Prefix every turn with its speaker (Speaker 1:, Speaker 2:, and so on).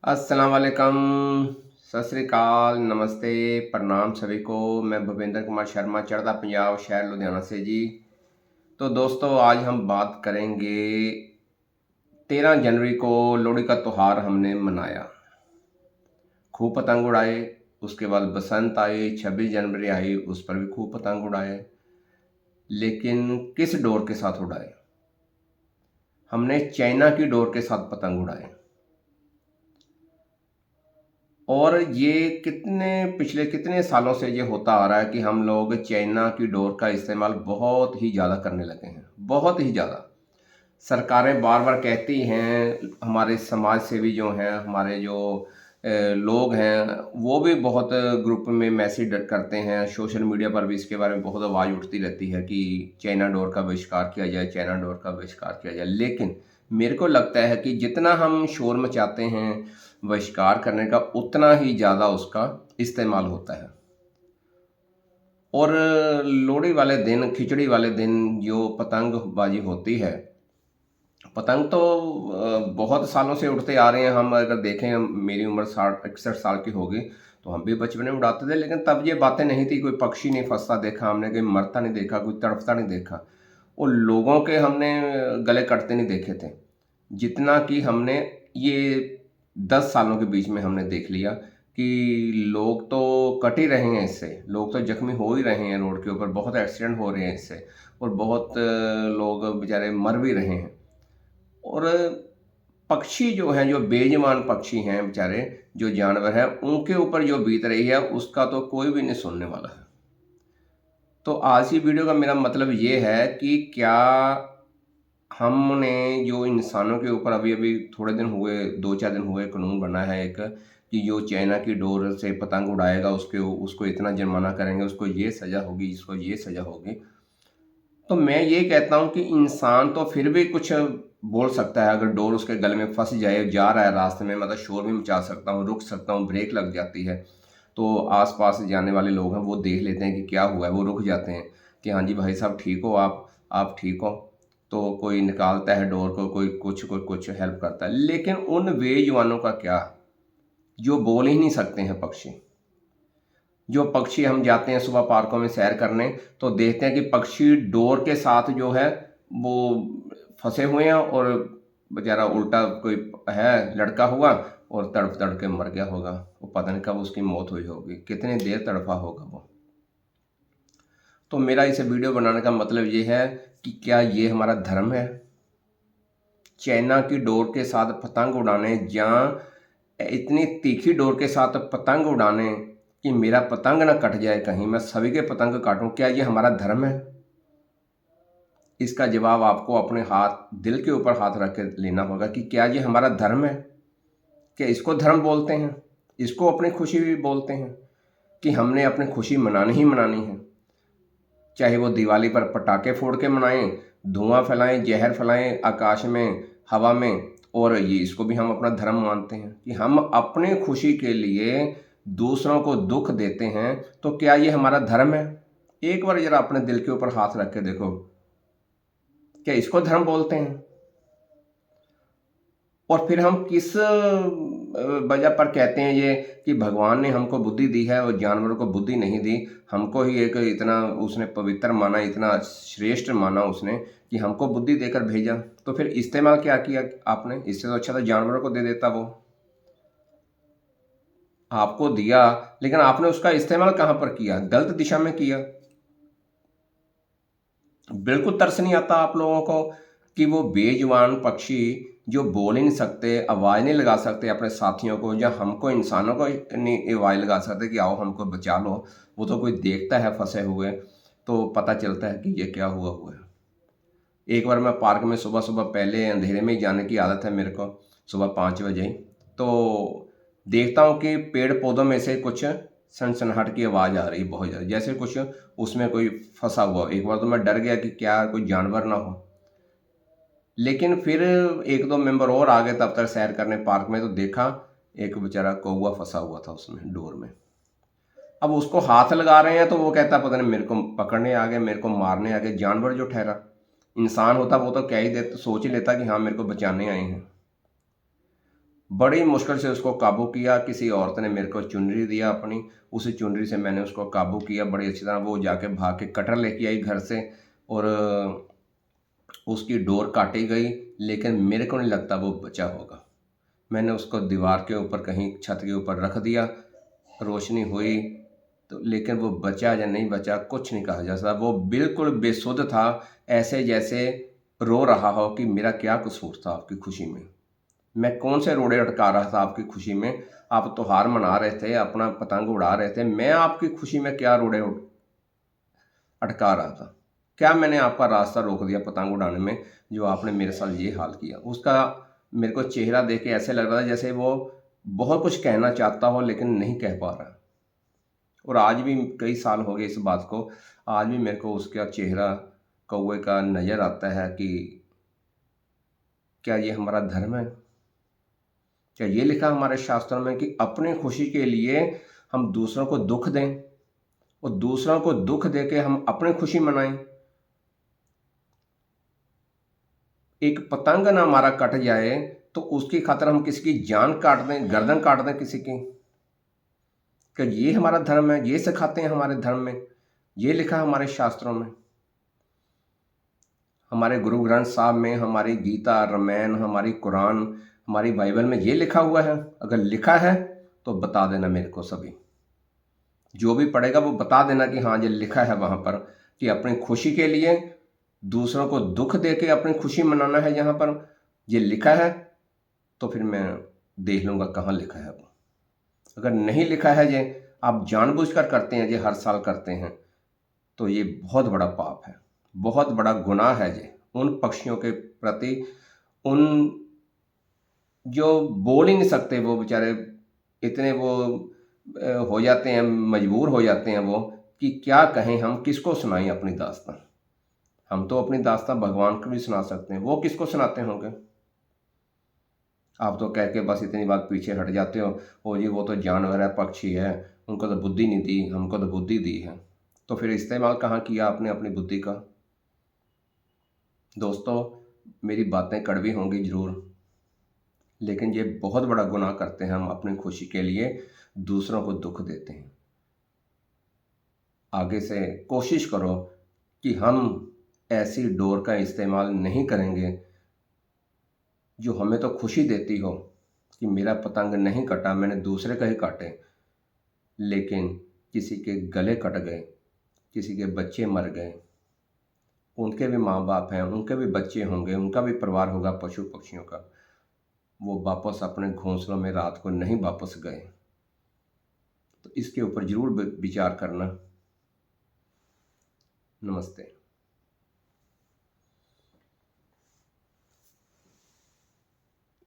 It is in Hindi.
Speaker 1: अस्सलाम वालेकुम, सत श्री अकाल, नमस्ते, प्रणाम सभी को। मैं भूपेंद्र कुमार शर्मा, चढ़दा पंजाब, शहर लुधियाना से जी। तो दोस्तों, आज हम बात करेंगे 13 जनवरी को लोहड़ी का त्यौहार हमने मनाया, खूब पतंग उड़ाए। उसके बाद बसंत आई, 26 जनवरी आई, उस पर भी खूब पतंग उड़ाए। लेकिन किस डोर के साथ उड़ाए? हमने चाइना की डोर के साथ पतंग उड़ाए। और ये पिछले कितने सालों से ये होता आ रहा है कि हम लोग चाइना की डोर का इस्तेमाल बहुत ही ज़्यादा करने लगे हैं, बहुत ही ज़्यादा। सरकारें बार बार कहती हैं, हमारे समाज सेवी जो हैं, हमारे जो लोग हैं, वो भी बहुत ग्रुप में मैसेज करते हैं, सोशल मीडिया पर भी इसके बारे में बहुत आवाज़ उठती रहती है कि चाइना डोर का बहिष्कार किया जाए, चाइना डोर का बहिष्कार किया जाए। लेकिन मेरे को लगता है कि जितना हम शोर मचाते हैं बहिष्कार करने का, उतना ही ज़्यादा उसका इस्तेमाल होता है। और लोहड़ी वाले दिन, खिचड़ी वाले दिन जो पतंगबाजी होती है, पतंग तो बहुत सालों से उड़ते आ रहे हैं। हम अगर देखें, मेरी उम्र 60-61 साल की होगी, तो हम भी बचपन में उड़ाते थे। लेकिन तब ये बातें नहीं थी, कोई पक्षी नहीं फंसता देखा हमने, कोई मरता नहीं देखा, कोई तड़पता नहीं देखा, और लोगों के हमने गले कटते नहीं देखे थे। जितना कि हमने ये 10 सालों के बीच में हमने देख लिया कि लोग तो कट ही रहे हैं इससे, लोग तो जख्मी हो ही रहे हैं, रोड के ऊपर बहुत एक्सीडेंट हो रहे हैं इससे, और बहुत लोग बेचारे मर भी रहे हैं। और पक्षी जो हैं, जो बेईमान पक्षी हैं बेचारे, जो जानवर हैं, उनके ऊपर जो बीत रही है उसका तो कोई भी नहीं सुनने वाला है। तो आज की वीडियो का मेरा मतलब ये है कि क्या हमने जो इंसानों के ऊपर अभी अभी थोड़े दिन हुए, 2-4 दिन हुए, कानून बना है एक, कि जो चाइना की डोर से पतंग उड़ाएगा उसको इतना जुर्माना करेंगे, उसको ये सज़ा होगी, इसको ये सज़ा होगी। तो मैं ये कहता हूँ कि इंसान तो फिर भी कुछ बोल सकता है। अगर डोर उसके गले में फंस जाए, जा रहा है रास्ते में, मतलब शोर भी मचा सकता हूँ, रुक सकता हूँ, ब्रेक लग जाती है, तो आसपास जाने वाले लोग हैं वो देख लेते हैं कि क्या हुआ है, वो रुक जाते हैं कि हाँ जी भाई साहब ठीक हो आप ठीक हो। तो कोई निकालता है डोर को, कोई कुछ हेल्प करता है। लेकिन उन बेजुबानों का क्या, जो बोल ही नहीं सकते हैं पक्षी। जो पक्षी, हम जाते हैं सुबह पार्कों में सैर करने, तो देखते हैं कि पक्षी डोर के साथ जो है वो फंसे हुए हैं, और बेचारा उल्टा कोई है लड़का हुआ और तड़प तड़प के मर गया होगा। वो पता नहीं कब उसकी मौत हुई होगी, कितनी देर तड़पा होगा वो। तो मेरा इसे वीडियो बनाने का मतलब ये है कि क्या ये हमारा धर्म है? चाइना की डोर के साथ पतंग उड़ाने, या इतनी तीखी डोर के साथ पतंग उड़ाने कि मेरा पतंग ना कट जाए, कहीं मैं सभी के पतंग काटूं, क्या ये हमारा धर्म है? इसका जवाब आपको अपने दिल के ऊपर हाथ रख के लेना होगा कि क्या ये हमारा धर्म है? क्या इसको धर्म बोलते हैं? इसको अपनी खुशी भी बोलते हैं कि हमने अपनी खुशी मनानी ही मनानी है? चाहे वो दिवाली पर पटाखे फोड़ के मनाएं, धुआं फैलाएं, जहर फैलाएं आकाश में, हवा में, और ये इसको भी हम अपना धर्म मानते हैं कि हम अपनी खुशी के लिए दूसरों को दुख देते हैं। तो क्या ये हमारा धर्म है? एक बार जरा अपने दिल के ऊपर हाथ रख के देखो, क्या इसको धर्म बोलते हैं? और फिर हम किस वजह पर कहते हैं ये कि भगवान ने हमको बुद्धि दी है और जानवरों को बुद्धि नहीं दी, हमको ही एक इतना उसने पवित्र माना, इतना श्रेष्ठ माना उसने कि हमको बुद्धि देकर भेजा। तो फिर इस्तेमाल क्या किया आपने? इससे तो अच्छा तो जानवरों को दे देता। वो आपको दिया, लेकिन आपने उसका इस्तेमाल कहाँ पर किया? गलत दिशा में किया। बिल्कुल तरस नहीं आता आप लोगों को कि वो बेजुबान पक्षी जो बोल ही नहीं सकते, आवाज़ नहीं लगा सकते अपने साथियों को, या हमको इंसानों को नहीं आवाज़ लगा सकते कि आओ हमको बचा लो, वो तो कोई देखता है फंसे हुए तो पता चलता है कि ये क्या हुआ हुआ है। एक बार मैं पार्क में सुबह सुबह, पहले अंधेरे में ही जाने की आदत है मेरे को, सुबह 5 बजे, तो देखता हूँ कि पेड़ पौधों में से कुछ सनसनाहट की आवाज़ आ रही है बहुत ज़्यादा, जैसे कुछ उसमें कोई फंसा हुआ। एक बार तो मैं डर गया कि क्या कोई जानवर ना हो। लेकिन फिर एक दो मेंबर और आ गए तब तक सैर करने पार्क में, तो देखा एक बेचारा कौवा फंसा हुआ था उसमें, डोर में। अब उसको हाथ लगा रहे हैं तो वो कहता पता नहीं मेरे को पकड़ने आ गए, मेरे को मारने आ गए। जानवर जो ठहरा, इंसान होता वो तो क्या ही देता, सोच ही लेता कि हाँ मेरे को बचाने आए हैं। बड़ी मुश्किल से उसको काबू किया। किसी औरत ने मेरे को चुनरी दिया अपनी, उसी चुनरी से मैंने उसको काबू किया बड़ी अच्छी तरह। वो जाके भाग के कटर लेके आई घर से और उसकी डोर काटी गई, लेकिन मेरे को नहीं लगता वो बचा होगा। मैंने उसको दीवार के ऊपर कहीं छत के ऊपर रख दिया, रोशनी हुई तो, लेकिन वो बचा या नहीं बचा कुछ नहीं कहा जा सकता। वो बिल्कुल बेसुध था, ऐसे जैसे रो रहा हो कि मेरा क्या कसूर था आपकी खुशी में, मैं कौन से रोड़े अटका रहा था आपकी खुशी में। आप त्योहार मना रहे थे, अपना पतंग उड़ा रहे थे, मैं आपकी खुशी में क्या रोड़े अटका रहा था? क्या मैंने आपका रास्ता रोक दिया पतंग उड़ाने में जो आपने मेरे साथ ये हाल किया? उसका मेरे को चेहरा देख के ऐसे लग रहा था जैसे वो बहुत कुछ कहना चाहता हो लेकिन नहीं कह पा रहा। और आज भी कई साल हो गए इस बात को, आज भी मेरे को उसका चेहरा कौवे का नज़र आता है कि क्या ये हमारा धर्म है? क्या ये लिखा हमारे शास्त्रों में कि अपनी खुशी के लिए हम दूसरों को दुख दें और दूसरों को दुख देके हम अपनी खुशी मनाएं? एक पतंग ना हमारा कट जाए तो उसकी खातिर हम किसी की जान काट दें, गर्दन काट दें किसी की? क्या ये हमारा धर्म है? ये सिखाते हैं हमारे धर्म में, ये लिखा हमारे शास्त्रों में, हमारे गुरु ग्रंथ साहब में, हमारी गीता, रामायण, हमारी कुरान, हमारी बाइबल में ये लिखा हुआ है? अगर लिखा है तो बता देना मेरे को सभी, जो भी पढ़ेगा वो बता देना कि हाँ ये लिखा है वहाँ पर कि अपनी खुशी के लिए दूसरों को दुख दे के अपनी खुशी मनाना है। यहाँ पर ये लिखा है तो फिर मैं देख लूँगा कहाँ लिखा है वो। अगर नहीं लिखा है, ये आप जानबूझकर करते हैं, ये हर साल करते हैं, तो ये बहुत बड़ा पाप है, बहुत बड़ा गुनाह है ये उन पक्षियों के प्रति, उन जो बोल ही नहीं सकते, वो बेचारे इतने वो हो जाते हैं, मजबूर हो जाते हैं वो कि क्या कहें, हम किसको सुनाएं अपनी दास्तां। हम तो अपनी दास्तां भगवान को भी सुना सकते हैं, वो किसको सुनाते होंगे? आप तो कह के बस इतनी बात पीछे हट जाते हो, ओ जी वो तो जानवर है, पक्षी है, उनको तो बुद्धि नहीं दी, हमको तो बुद्धि दी है। तो फिर इस्तेमाल कहाँ किया आपने अपनी बुद्धि का? दोस्तों, मेरी बातें कड़वी होंगी ज़रूर, लेकिन ये बहुत बड़ा गुनाह करते हैं हम अपनी खुशी के लिए दूसरों को दुख देते हैं। आगे से कोशिश करो कि हम ऐसी डोर का इस्तेमाल नहीं करेंगे जो हमें तो खुशी देती हो कि मेरा पतंग नहीं कटा, मैंने दूसरे का ही काटे, लेकिन किसी के गले कट गए, किसी के बच्चे मर गए, उनके भी माँ बाप हैं, उनके भी बच्चे होंगे, उनका भी परिवार होगा पशु पक्षियों का, वो वापस अपने घोंसलों में रात को नहीं वापस गए। तो इसके ऊपर ज़रूर विचार करना। नमस्ते।